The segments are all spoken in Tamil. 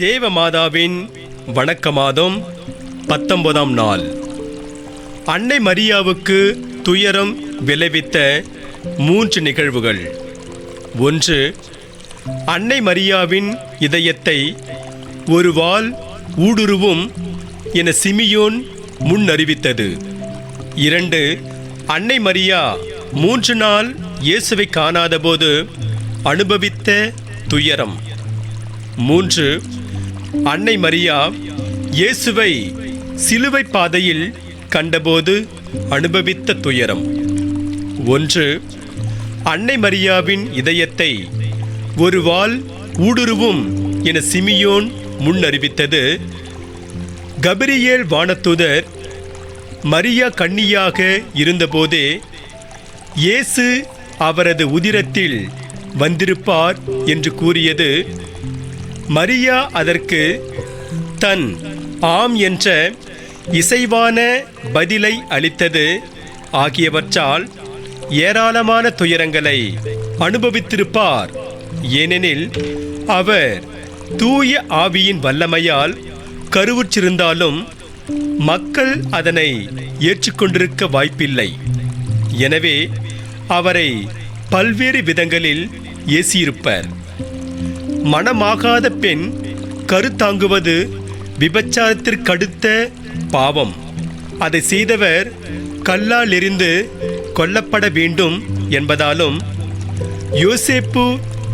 தேவமாதாவின் வணக்க மாதம் 19ஆம் நாள். அன்னை மரியாவுக்கு துயரம் விளைவித்த 3 நிகழ்வுகள். 1. அன்னை மரியாவின் இதயத்தை ஒரு வாள் ஊடுருவும் என சிமியோன் முன்னறிவித்தது. 2. அன்னை மரியா 3 நாள் இயேசுவை காணாதபோது அனுபவித்த துயரம். 3. அன்னை மரியா இயேசுவை சிலுவை பாதையில் கண்டபோது அனுபவித்த துயரம். 1. அன்னை மரியாவின் இதயத்தை ஒரு வாள் ஊடுருவும் என சிமியோன் முன்னறிவித்தது. கபிரியேல் வானதூதர் மரியா கன்னியாக இருந்தபோதே இயேசு அவரது உதிரத்தில் வந்திருப்பார் என்று கூறியது. மரியா அதற்கு தன் ஆம் என்ற இசைவான பதிலை அளித்தது ஆகியவற்றால் ஏராளமான துயரங்களை அனுபவித்திருப்பார். ஏனெனில் அவர் தூய ஆவியின் வல்லமையால் கருவுற்றிருந்தாலும் மக்கள் அதனை ஏற்றுக்கொண்டிருக்க வாய்ப்பில்லை. எனவே அவரை பல்வேறு விதங்களில் ஏசியிருப்பர். மணமாகாத பெண் கருத்தாங்குவது விபச்சாரத்திற்கடுத்த பாவம். அதை செய்தவர் கல்லால் எறிந்து கொல்லப்பட வேண்டும் என்பதாலும் யோசேப்பு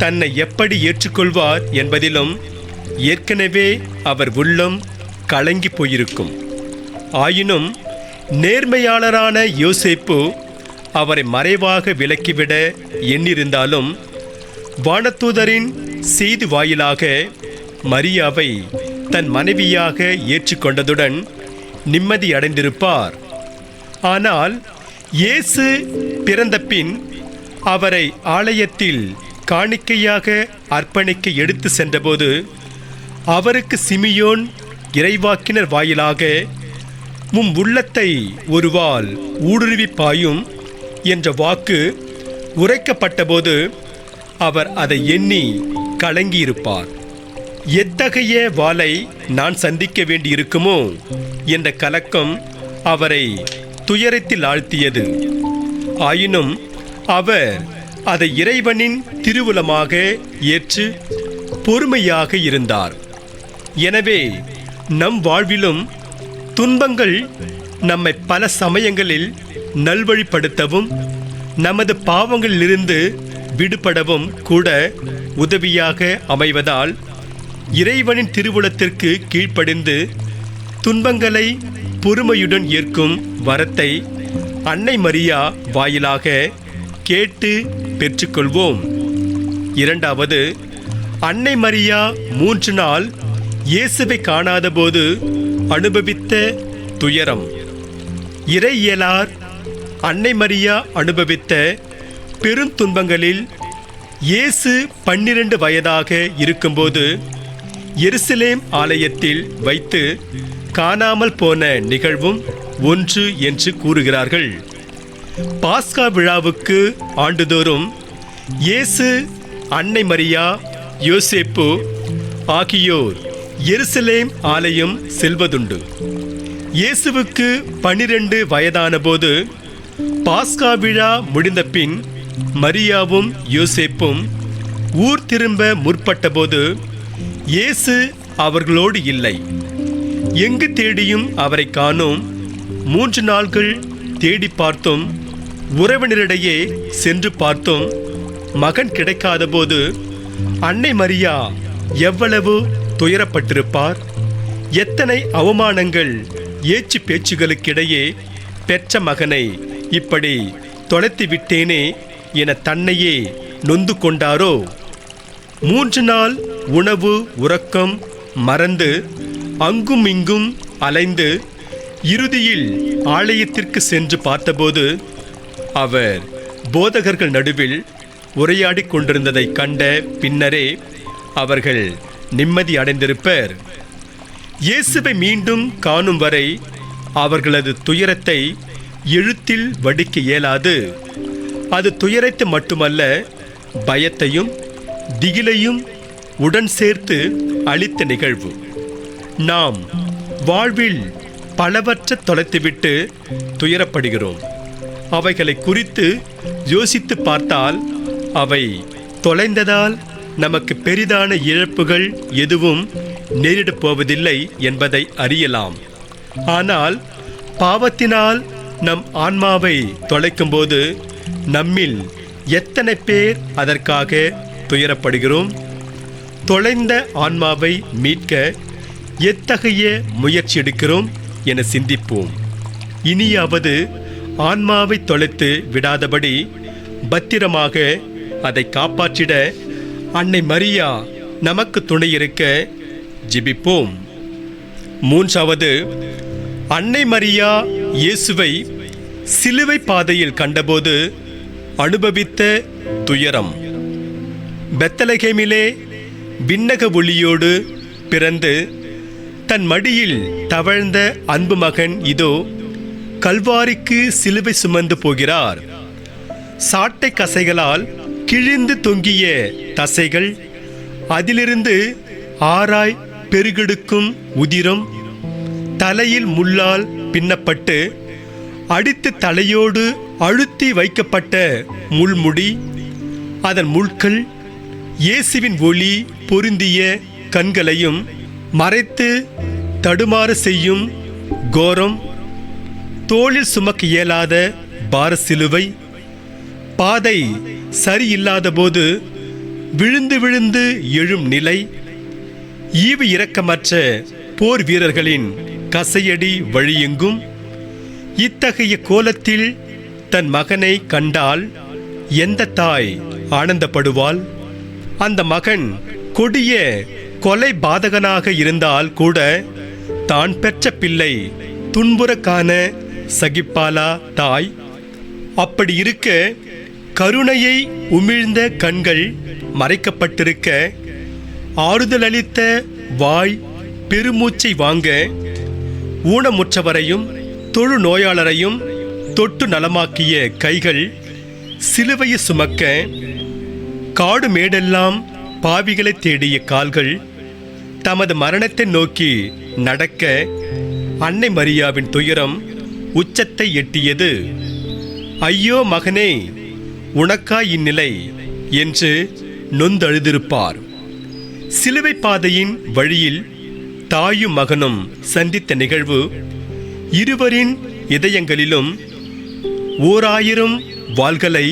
தன்னை எப்படி ஏற்றுக்கொள்வார் என்பதிலும் ஏற்கனவே அவர் உள்ளம் கலங்கி போயிருக்கும். ஆயினும் நேர்மையாளரான யோசேப்பு அவரை மறைவாக விலக்கிவிட எண்ணிருந்தாலும் வானதூதரின் செய்தி வாயிலாக மரியாவை தன் மனைவியாக ஏற்றுக்கொண்டதுடன் நிம்மதி அடைந்திருப்பார். ஆனால் இயேசு பிறந்த பின் அவரை ஆலயத்தில் காணிக்கையாக அர்ப்பணிக்க எடுத்து சென்றபோது அவருக்கு சிமியோன் இறைவாக்கினர் வாயிலாக உள்ளத்தை ஒரு வாள் ஊடுருவி பாயும் என்ற வாக்கு உரைக்கப்பட்டபோது அவர் அதை எண்ணி கலங்கியிருப்பார். எத்தகைய வாளை நான் சந்திக்க வேண்டியிருக்குமோ என்ற கலக்கம் அவரை துயரத்தில் ஆழ்த்தியது. ஆயினும் அவர் அதை இறைவனின் திருவுளமாக ஏற்று பொறுமையாக இருந்தார். எனவே நம் வாழ்விலும் துன்பங்கள் நம்மை பல சமயங்களில் நல்வழிப்படுத்தவும் நமது பாவங்களிலிருந்து விடுபடவும் கூட உதவியாக அமைவதால் இறைவனின் திருவுளத்திற்கு கீழ்ப்படிந்து துன்பங்களை பொறுமையுடன் ஏற்கும் வரத்தை அன்னை மரியா வாயிலாக கேட்டு பெற்றுக்கொள்வோம். 2. அன்னை மரியா 3 நாள் இயேசுவை காணாதபோது அனுபவித்த துயரம். இறையியலார் அன்னை மரியா அனுபவித்த பெருந்துன்பங்களில் இயேசு 12 வயதாக இருக்கும்போது எருசலேம் ஆலயத்தில் வைத்து காணாமல் போன நிகழ்வும் ஒன்று என்று கூறுகிறார்கள். பாஸ்கா விழாவுக்கு ஆண்டுதோறும் இயேசு, அன்னை மரியா, யோசேப்பு ஆகியோர் எருசலேம் ஆலயம் செல்வதுண்டு. இயேசுவுக்கு 12 வயதான போது பாஸ்கா விழா முடிந்த பின் மரியாவும் யோசேப்பும் ஊர் திரும்ப முற்பட்டபோது இயேசு அவர்களோடு இல்லை. எங்கு தேடியும் அவரை காணோம். 3 நாட்கள் தேடி பார்த்தோம். உறவினரிடையே சென்று பார்த்தோம். மகன் கிடைக்காத போது அன்னை மரியா எவ்வளவு துயரப்பட்டிருப்பார். எத்தனை அவமானங்கள், ஏச்சு பேச்சுகளுக்கிடையே பெற்ற மகனை இப்படி தொலைத்து விட்டேனே என தன்னையே நொந்து கொண்டாரோ. 3 நாள் உணவு உறக்கம் மறந்து அங்கும் இங்கும் அலைந்து இறுதியில் ஆலயத்திற்கு சென்று பார்த்தபோது அவர் போதகர்கள் நடுவில் உரையாடி கொண்டிருந்ததை கண்ட பின்னரே அவர்கள் நிம்மதி அடைந்திருப்பர். இயேசுவை மீண்டும் காணும் வரை அவர்களது துயரத்தை எழுத்தில் வடிக்க இயலாது. அது துயரத்தை மட்டுமல்ல, பயத்தையும் திகிலையும் உடன் சேர்த்து அளித்த நிகழ்வு. நாம் வாழ்வில் பலவற்றை தொலைத்துவிட்டு துயரப்படுகிறோம். அவைகளை குறித்து யோசித்து பார்த்தால் அவை தொலைந்ததால் நமக்கு பெரிதான இழப்புகள் எதுவும் நேரிடப் போவதில்லை என்பதை அறியலாம். ஆனால் பாவத்தினால் நம் ஆன்மாவை தொலைக்கும்போது நம்மில் எத்தனை பேர் அதற்காக துயரப்படுகிறோம்? தொலைந்த ஆன்மாவை மீட்க எத்தகைய முயற்சி எடுக்கிறோம் என சிந்திப்போம். இனியாவது ஆன்மாவை தொலைத்து விடாதபடி பத்திரமாக அதை காப்பாற்றிட அன்னை மரியா நமக்கு துணையிருக்க ஜெபிப்போம். மூன்றாவது, அன்னை மரியா இயேசுவை சிலுவை பாதையில் கண்டபோது அனுபவித்த துயரம். பெத்லகேமிலே விண்ணக ஒளியோடு பிறந்து தன் மடியில் தவழ்ந்த அன்பு மகன் இதோ கல்வாரிக்கு சிலுவை சுமந்து போகிறார். சாட்டை கசைகளால் கிழிந்து தொங்கிய தசைகள், அதிலிருந்து ஆராய் பெருகெடுக்கும் உதிரம், தலையில் முள்ளால் பின்னப்பட்டு அடித்து தலையோடு அழுத்தி வைக்கப்பட்ட முள்முடி, அதன் முள்கள் இயேசுவின் ஒளி பொருந்திய கண்களையும் மறைத்து தடுமாற செய்யும் கோரம், தோளில் சுமக்க இயலாத பார சிலுவை, பாதை சரியில்லாத போது விழுந்து விழுந்து எழும் நிலை, ஈவு இரக்கமற்ற போர் வீரர்களின் கசையடி வழியெங்கும். இத்தகைய கோலத்தில் தன் மகனை கண்டால் எந்த தாய் ஆனந்தப்படுவாள்? அந்த மகன் கொடிய கொலை பாதகனாக இருந்தால் கூட தான் பெற்ற பிள்ளை துன்புற காண சகிப்பாளா தாய்? அப்படி இருக்க கருணையை உமிழ்ந்த கண்கள் மறைக்கப்பட்டிருக்க, ஆறுதல் அளித்த வாய் பெருமூச்சை வாங்க, ஊனமுற்றவரையும் தொழு நோயாளரையும் தொட்டு நலமாக்கிய கைகள் சிலுவையை சுமக்க, காடு மேடெல்லாம் பாவிகளை தேடிய கால்கள் தமது மரணத்தை நோக்கி நடக்க, அன்னை மரியாவின் துயரம் உச்சத்தை எட்டியது. ஐயோ மகனே, உனக்கா இந்நிலை என்று நொந்தழுதிருப்பார். சிலுவை பாதையின் வழியில் தாயும் மகனும் சந்தித்த நிகழ்வு இருவரின் இதயங்களிலும் 1000 வாள்களை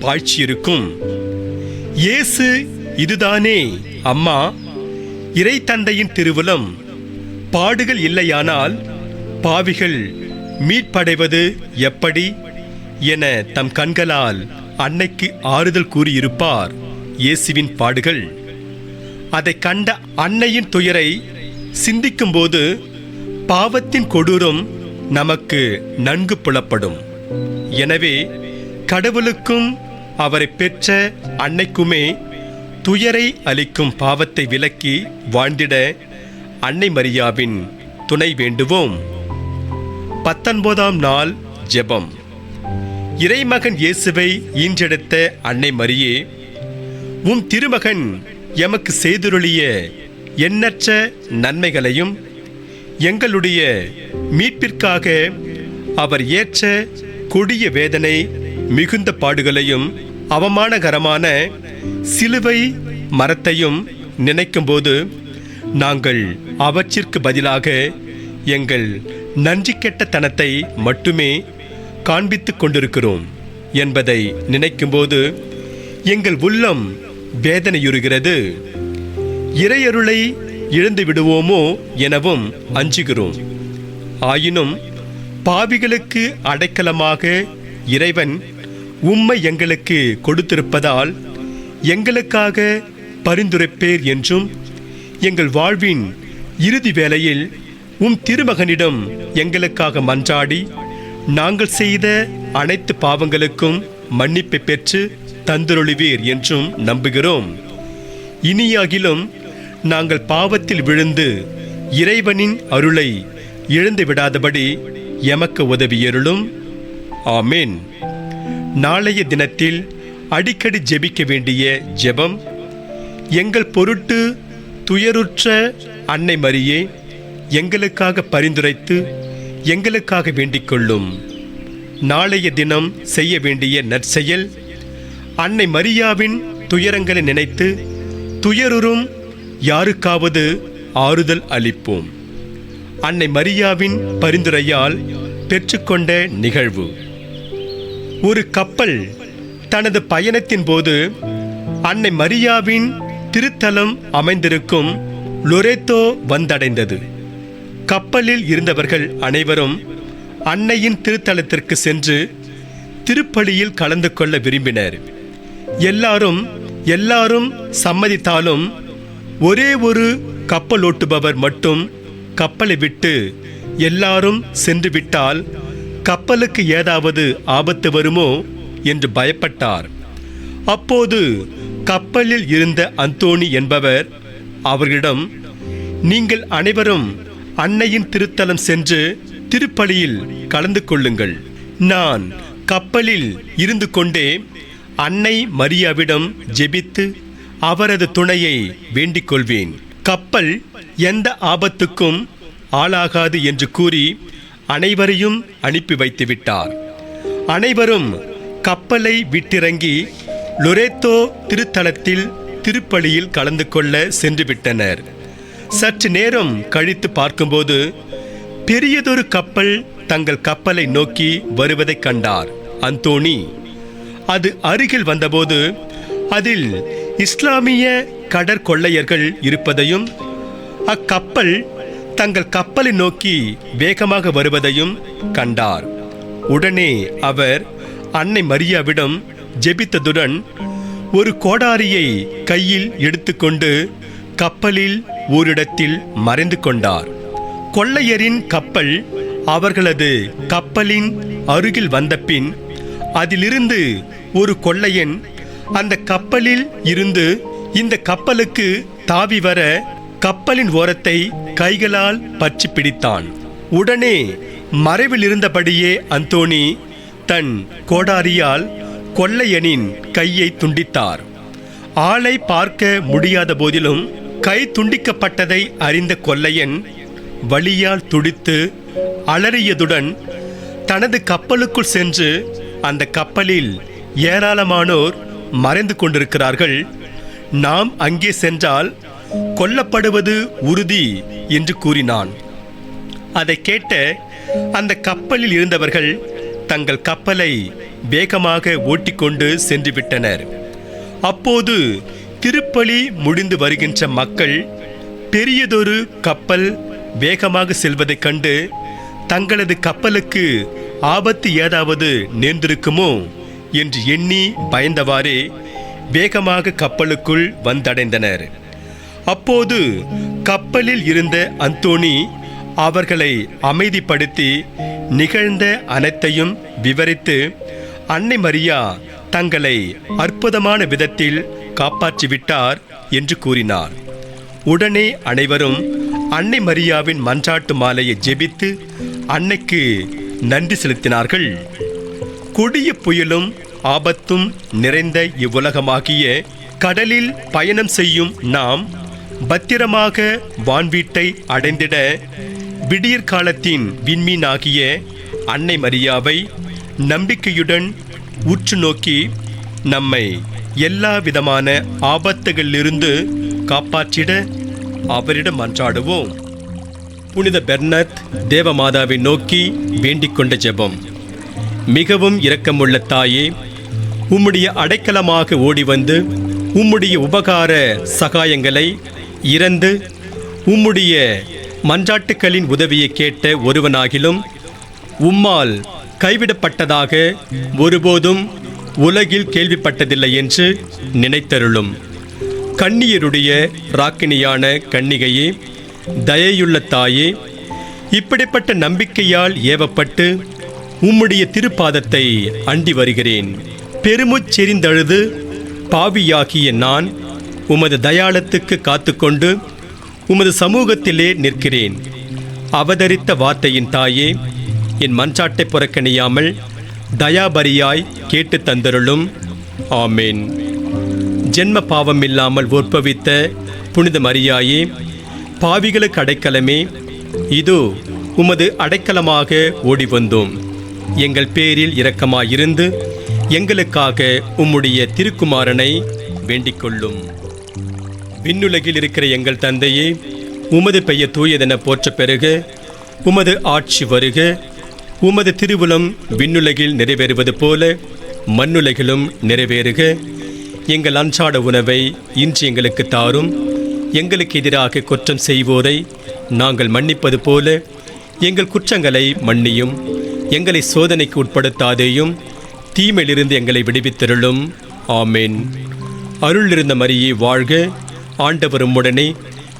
பாய்ச்சியிருக்கும். இயேசு இதுதானே அம்மா, இறை தந்தையின் திருவுளம்? பாடுகள் இல்லையானால் பாவிகள் மீட்படைவது எப்படி என தம் கண்களால் அன்னைக்கு ஆறுதல் கூறியிருப்பார் இயேசுவின் பாடுகள். அதை கண்ட அன்னையின் துயரை சிந்திக்கும்போது பாவத்தின் கொடூரம் நமக்கு நன்கு புலப்படும். எனவே கடவுளுக்கும் அவரை பெற்ற அன்னைக்குமே துயரை அளிக்கும் பாவத்தை விலக்கி வாழ்ந்திட அன்னை மரியாவின் துணை வேண்டுவோம். 19ஆம் நாள் ஜெபம். இறைமகன் இயேசுவை ஈன்றெடுத்த அன்னை மரியே, உம் திருமகன் எமக்கு செய்துருளிய எண்ணற்ற நன்மைகளையும் எங்களுடைய மீட்பிற்காக அவர் ஏற்ற கொடிய வேதனை மிகுந்த பாடுகளையும் அவமானகரமான சிலுவை மரத்தையும் நினைக்கும்போது நாங்கள் அவற்றிற்கு பதிலாக எங்கள் நன்றி கெட்ட தனத்தை மட்டுமே காண்பித்து கொண்டிருக்கிறோம் என்பதை நினைக்கும்போது எங்கள் உள்ளம் வேதனையுறுகிறது. இறையருளை இழந்து விடுவோமோ எனவும் அஞ்சுகிறோம். ஆயினும் பாவிகளுக்கு அடைக்கலமாக இறைவன் உம்மை எங்களுக்கு கொடுத்திருப்பதால் எங்களுக்காக பரிந்துரைப்பேர் என்றும், எங்கள் வாழ்வின் இறுதி வேளையில் உம் திருமகனிடம் எங்களுக்காக மன்றாடி நாங்கள் செய்த அனைத்து பாவங்களுக்கும் மன்னிப்பை பெற்று தந்தருளுவீர் என்றும் நம்புகிறோம். இனியாகிலும் நாங்கள் பாவத்தில் விழுந்து இறைவனின் அருளை இழந்து விடாதபடி எமக்கு உதவியருளும். ஆமேன். நாளைய தினத்தில் அடிக்கடி ஜெபிக்க வேண்டிய ஜெபம். எங்கள் பொருட்டு துயருற்ற அன்னை மரியே, எங்களுக்காக பரிந்துரைத்து எங்களுக்காக வேண்டிக் கொள்ளும். நாளைய தினம் செய்ய வேண்டிய நற்செயல்: அன்னை மரியாவின் துயரங்களை நினைத்து துயருறும் யாருக்காவது ஆறுதல் அளிப்போம். அன்னை மரியாவின் பரிந்துரையால் பெற்றுக்கொண்ட நிகழ்வு. ஒரு கப்பல் தனது பயணத்தின் போது அன்னை மரியாவின் திருத்தலம் அமைந்திருக்கும் லொரேத்தோ வந்தடைந்தது. கப்பலில் இருந்தவர்கள் அனைவரும் அன்னையின் திருத்தலத்திற்கு சென்று திருப்பலியில் கலந்து கொள்ள விரும்பினர். எல்லாரும் சம்மதித்தாலும் ஒரே ஒரு கப்பலோட்டுபவர் மட்டும் கப்பலை விட்டு எல்லாரும் சென்று விட்டால் கப்பலுக்கு ஏதாவது ஆபத்து வருமோ என்று பயப்பட்டார். அப்போது கப்பலில் இருந்த அந்தோணி என்பவர் அவர்களிடம், நீங்கள் அனைவரும் அன்னையின் திருத்தலம் சென்று திருப்பலியில் கலந்து கொள்ளுங்கள். நான் கப்பலில் இருந்து கொண்டே அன்னை மரியாவிடம் ஜெபித்து அவரது துணையை வேண்டிக் கொள்வேன். கப்பல் எந்த ஆபத்துக்கும் ஆளாகாது என்று கூறி அனைவரையும் அனுப்பி வைத்து விட்டார். அனைவரும் கப்பலை விட்டிறங்கி லொரேத்தோ திருத்தலத்தில் திருப்பலியில் கலந்து கொள்ள சென்று விட்டனர். சற்று நேரம் கழித்து பார்க்கும்போது பெரியதொரு கப்பல் தங்கள் கப்பலை நோக்கி வருவதை கண்டார் அந்தோணி. அது அருகில் வந்தபோது அதில் இஸ்லாமிய கடற்கொள்ளையர்கள் இருப்பதையும் அக்கப்பல் தங்கள் கப்பலை நோக்கி வேகமாக வருவதையும் கண்டார். உடனே அவர் அன்னை மரியாவிடம் ஜெபித்ததுடன் ஒரு கோடாரியை கையில் எடுத்துக்கொண்டு கப்பலில் ஓரிடத்தில் மறைந்து கொண்டார். கொள்ளையரின் கப்பல் அவர்களது கப்பலின் அருகில் வந்தபின் அதிலிருந்து ஒரு கொள்ளையன் அந்த கப்பலில் இருந்து இந்த கப்பலுக்கு தாவி வர கப்பலின் ஓரத்தை கைகளால் பற்றி பிடித்தான். உடனே மறைவில் இருந்தபடியே அந்தோணி தன் கோடாரியால் கொள்ளையனின் கையை துண்டித்தார். ஆளை பார்க்க முடியாத போதிலும் கை துண்டிக்கப்பட்டதை அறிந்த கொள்ளையன் வலியால் துடித்து அலறியதுடன் தனது கப்பலுக்குள் சென்று அந்த கப்பலில் ஏராளமானோர் மறைந்து கொண்டிருக்கிறார்கள், நாம் அங்கே சென்றால் கொல்லப்படுவது உறுதி என்று கூறினான். அதை கேட்ட அந்த கப்பலில் இருந்தவர்கள் தங்கள் கப்பலை வேகமாக ஓட்டிக்கொண்டு சென்று விட்டனர். அப்போது திருப்பலி முடிந்து வருகின்ற மக்கள் பெரியதொரு கப்பல் வேகமாக செல்வதைக் கண்டு தங்களது கப்பலுக்கு ஆபத்து ஏதாவது நேர்ந்திருக்குமோ என்று எண்ணி பயந்தவாறே வேகமாக கப்பலுக்குள் வந்தடைந்தனர். அப்போது கப்பலில் இருந்த அந்தோணி அவர்களை அமைதிப்படுத்தி நிகழ்ந்த அனைத்தையும் விவரித்து அன்னை மரியா தங்களை அற்புதமான விதத்தில் காப்பாற்றிவிட்டார் என்று கூறினார். உடனே அனைவரும் அன்னை மரியாவின் மன்றாட்டு மாலையை ஜெபித்து அன்னைக்கு நன்றி செலுத்தினார்கள். கொடிய புயலும் ஆபத்தும் நிறைந்த இவ்வுலகமாகிய கடலில் பயணம் செய்யும் நாம் பத்திரமாக வான்வீட்டை அடைந்திட விடியற் காலத்தின் விண்மீனாகிய அன்னை மரியாவை நம்பிக்கையுடன் உற்று நோக்கி நம்மை எல்லா விதமான ஆபத்துகளிலிருந்து காப்பாற்றிட அவரிடம் மன்றாடுவோம். புனித பெர்னத் தேவமாதாவை நோக்கி வேண்டிக் கொண்ட ஜெபம். மிகவும் இரக்கமுள்ள தாயே, உம்முடைய அடைக்கலமாக ஓடி வந்து உம்முடைய உபகார சகாயங்களை இறந்து உம்முடைய மன்றாட்டுக்களின் உதவியை கேட்ட ஒருவனாகிலும் உம்மால் கைவிடப்பட்டதாக ஒருபோதும் உலகில் கேள்விப்பட்டதில்லை என்று நினைத்தருளும். கன்னியருடைய ராக்கினியான கன்னிகையே, தயையுள்ள தாயே, இப்படிப்பட்ட நம்பிக்கையால் ஏவப்பட்டு உம்முடைய திருப்பாதத்தை அண்டி வருகிறேன். பெருமுச்செறிந்தழுது பாவியாகிய நான் உமது தயாளத்துக்கு காத்துக்கொண்டு உமது சமூகத்திலே நிற்கிறேன். அவதரித்த வார்த்தையின் தாயே, என் மன்றாட்டை புறக்கணியாமல் தயாபரியாய் கேட்டு தந்தருளும். ஆமேன். ஜென்ம பாவம் இல்லாமல் உற்பவித்த புனித மரியாயே, பாவிகளுக்கு அடைக்கலமே, இதோ உமது அடைக்கலமாக ஓடி வந்தோம். எங்கள் பேரில் இரக்கமாயிருந்து எங்களுக்காக உம்முடைய திருக்குமாரனை வேண்டிக் கொள்ளும். விண்ணுலகில் இருக்கிற எங்கள் தந்தையே, உமது பெயர் தூயதென போற்ற பெறுக. உமது ஆட்சி வருக. உமது திருவுளம் விண்ணுலகில் நிறைவேறுவது போல மண்ணுலகிலும் நிறைவேறுக. எங்கள் அன்றாட உணவை இன்று எங்களுக்கு தாரும். எங்களுக்கு எதிராக குற்றம் செய்வோரை நாங்கள் மன்னிப்பது போல எங்கள் குற்றங்களை மன்னியும். எங்களை சோதனைக்கு உட்படுத்தாதேயும், தீமையிலிருந்து எங்களை விடுவித்தருளும். ஆமேன். அருள் இருந்த மரியே வாழ்க. ஆண்டவர் உம்முடனே,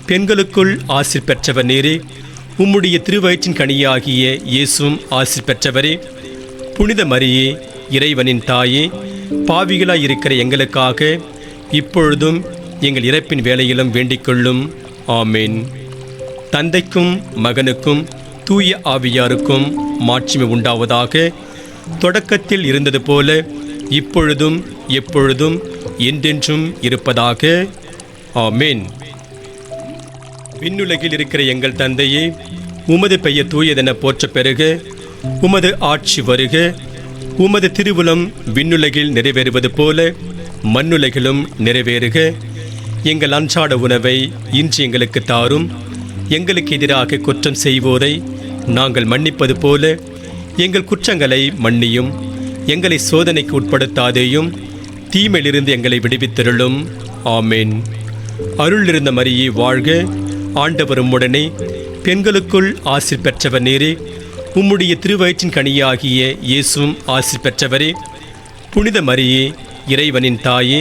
பெண்களுக்குள் ஆசீர் பெற்றவர் நீரே. உம்முடைய திருவயிற்றின் கனியாகிய இயேசுவும் ஆசீர் பெற்றவரே. புனித மரியே, இறைவனின் தாயே, பாவிகளாய் இருக்கிற எங்களுக்காக இப்பொழுதும் எங்கள் இறப்பின் வேளையிலும் வேண்டிக் கொள்ளும். ஆமேன். தந்தைக்கும் மகனுக்கும் தூய ஆவியாருக்கும் மாட்சிமை உண்டாவதாக. தொடக்கத்தில் இருந்தது போல இப்பொழுதும் எப்பொழுதும் என்றென்றும் இருப்பதாக. ஆமேன். விண்ணுலகில் இருக்கிற எங்கள் தந்தையே, உமது பெயர் தூயதென போற்ற பெறுக. உமது ஆட்சி வருக. உமது திருவுளம் விண்ணுலகில் நிறைவேறுவது போல மண்ணுலகிலும் நிறைவேறுக. எங்கள் அன்றாட உணவை இன்று எங்களுக்கு தாரும். எங்களுக்கு எதிராக குற்றம் செய்வோரை நாங்கள் மன்னிப்பது போல எங்கள் குற்றங்களை மன்னியும். எங்களை சோதனைக்கு உட்படுத்தாதேயும், தீமையிலிருந்து எங்களை விடுவித்தருளும். ஆமேன். அருள் இருந்த மரியே வாழ்க. ஆண்டவர் உம்முடனே, பெண்களுக்குள் ஆசீர் பெற்றவர் நீரே. உம்முடைய திருவயிற்றின் கனியாகிய இயேசுவும் ஆசீர் பெற்றவரே. புனித மரியே, இறைவனின் தாயே,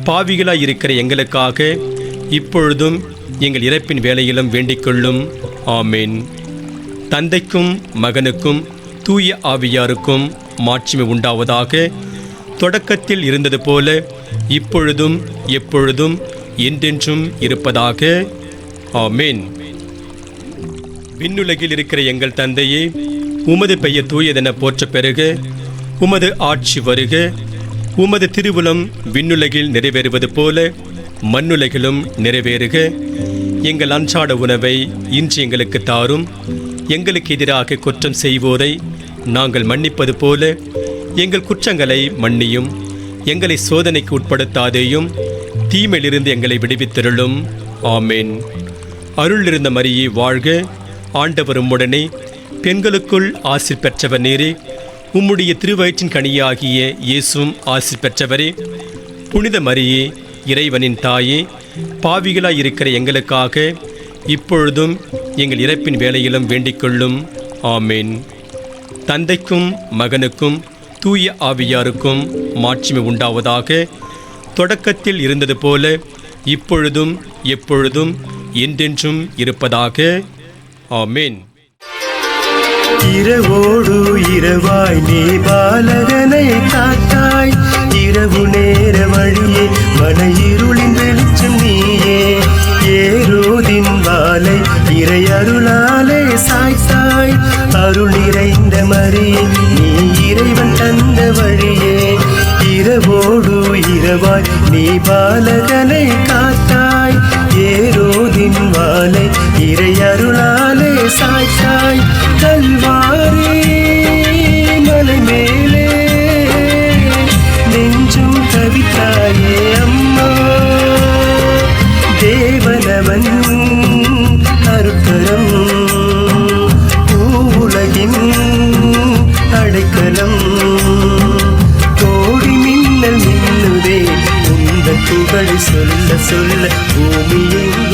பாவிகளாய் இருக்கிற எங்களுக்காக இப்பொழுதும் எங்கள் இறப்பின் வேளையிலும் வேண்டிக் கொள்ளும். ஆமேன். தந்தைக்கும் மகனுக்கும் தூய ஆவியாருக்கும் மாட்சிமை உண்டாவதாக. தொடக்கத்தில் இருந்தது போல இப்பொழுதும் எப்பொழுதும் என்றென்றும் இருப்பதாக. ஆமேன். விண்ணுலகில் இருக்கிற எங்கள் தந்தையே, உமது பெயர் தூயதென போற்ற பெறுக. உமது ஆட்சி வருக. உமது திருவுளம் விண்ணுலகில் நிறைவேறுவது போல மண்ணுலகிலும் நிறைவேறுக. எங்கள் அன்றாட உணவை இன்று எங்களுக்கு தாரும். எங்களுக்கு எதிராக குற்றம் செய்வோரை நாங்கள் மன்னிப்பது போல எங்கள் குற்றங்களை மன்னியும். எங்களை சோதனைக்கு உட்படுத்தாதேயும், தீமையிலிருந்து எங்களை விடுவித்தருளும். ஆமேன். அருள் இருந்த மரியே வாழ்க. ஆண்டவர் உம்முடனே, பெண்களுக்குள் ஆசீர் பெற்றவர் நீரே. உம்முடைய திருவயிற்றின் கனியாகிய இயேசுவும் ஆசீர் பெற்றவரே. புனித மரியே, இறைவனின் தாயே, பாவிகளாய் இருக்கிற எங்களுக்காக இப்பொழுதும் எங்கள் இறப்பின் வேளையிலும் வேண்டிக் கொள்ளும். ஆமேன். தந்தைக்கும் மகனுக்கும் தூய ஆவியாருக்கும் மாட்சிமை உண்டாவதாக. தொடக்கத்தில் இருந்தது போல இப்பொழுதும் எப்பொழுதும் என்றென்றும் இருப்பதாக. ஆமேன். இரவோடு இரவாய் நீ பாலகனை காத்தாய். இரவு நேர வழியே மன இருளின் வெளிச்சம் நீயே. ஏரோதின் வாளை இறை அருளாலே சாய்த்தாய். அருள் நிறைந்த மரியே, நீ இறைவன் தந்த வழியே. இரவோடு இரவாய் நீ பாலகனை காத்தாய். ஏரோதின் வாளை இறை அருளாலே சாய்த்தாய். கல்வாரி மலை மேலே நெஞ்சும் தவித்தாயே அம்மா. தேவனவன் அருட்கரம் பூவுலகின் அடைக்கலம். கோடி மின்னல் மின்னுதே உந்தன் புகழ் சொல்ல சொல்ல பூமி எங்கும்